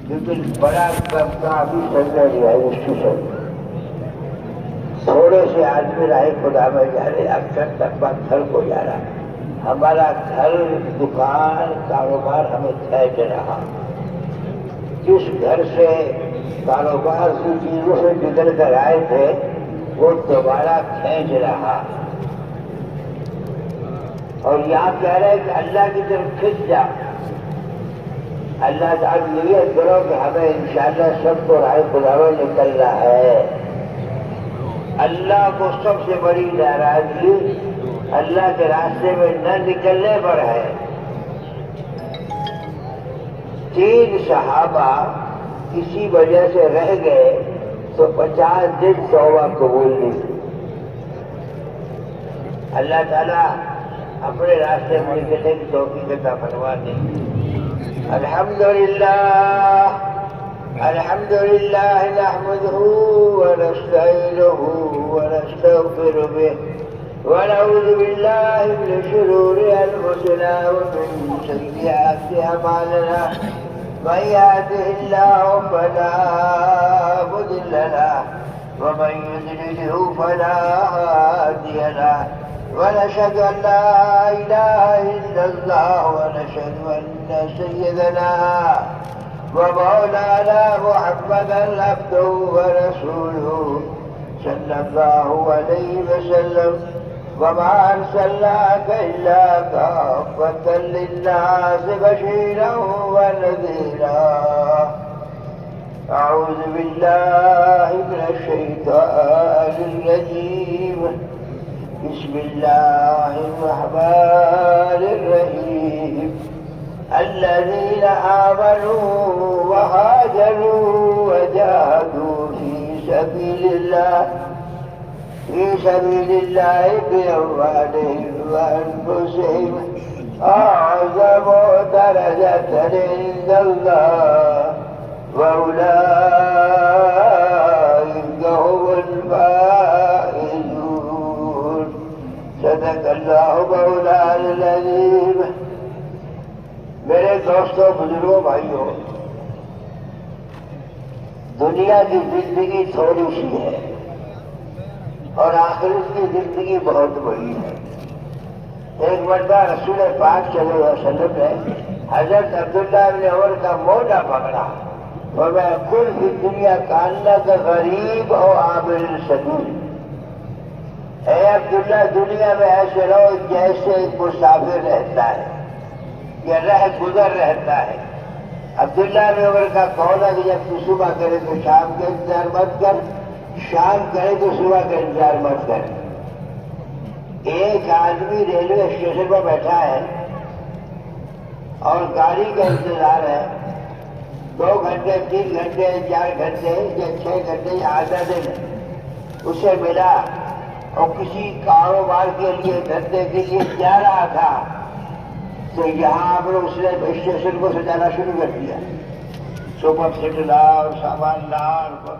لیکن بڑا کافی سجدہ لیا ہے اسٹیشن تھوڑے سے آدمی رہے خدا میں جا رہے اکثر تک گھر کو جا رہا ہمارا گھر دکان کاروبار ہمیں کھینچ رہا جس گھر سے کاروبار کی چیزوں سے بگڑ کر آئے تھے وہ دوبارہ کھینچ رہا اور یہاں کہہ رہے کہ اللہ کی طرف کھنچ جا اللہ تعالیٰ نیت کرو کہ ہمیں انشاءاللہ سب کو راہ خدا میں نکلنا ہے اللہ کو سب سے بڑی ناراضگی اللہ کے راستے میں نہ نکلنے پر ہے 3 صحابہ کسی وجہ سے رہ گئے تو 50 دن توبہ قبول نہیں اللہ تعالیٰ اپنے راستے میں نکلنے کی توفیق عطا فرما دے الحمدللہ نحمده ونستعينه ونستغفر به ونعوذ بالله من شرور أنفسنا ومن سيئات أعمالنا من يهده الله فلا مضل له ومن يضلله فلا هادي له ونشهد أن لا إله إلا الله ونشهد أن سيدنا ومولانا محمدا عبده ورسوله صلى الله عليه وسلم وما أرسلناك إلا كافة للناس بشيرا ونذيرا أعوذ بالله من الشيطان الرجيم بسم الله الرحمن الرحيم الذين آمنوا وهاجروا وجاهدوا في سبيل الله بأموالهم وأنفسهم أعظم درجة عند الله وأولئك هم الفائزون صدق الله مولانا العظيم میرے دوستوں بزرگوں بھائیوں دنیا کی زندگی تھوڑی سی ہے اور آخرت کی زندگی بہت بڑی ہے ایک مرتبہ رسول پاک صلی اللہ علیہ وسلم نے حضرت عبداللہ بن عمر کا موڈا پکڑا اور میں کل کی دنیا کاننا کا غریب اور عابر السبیل اے عبداللہ دنیا میں ایسے رہو جیسے ایک مسافر رہتا ہے یا رہ گزر رہتا ہے عبداللہ بن عمر کا قول ہے کہ جب تو صبح کرے تو شام کا انتظار مت کر شام کرے تو صبح کا انتظار مت کر ایک آدمی ریلوے اسٹیشن پر بیٹھا ہے اور گاڑی کا انتظار ہے 2 گھنٹے 3 گھنٹے 4 گھنٹے یا 6 گھنٹے یا آدھا دن اسے ملا اور کسی کاروبار کے لیے دھندے کے لیے جا رہا تھا تو یہاں پر اس نے اسٹیشن کو سجانا شروع کر دیا صبح سیٹ لا اور سامان لا اور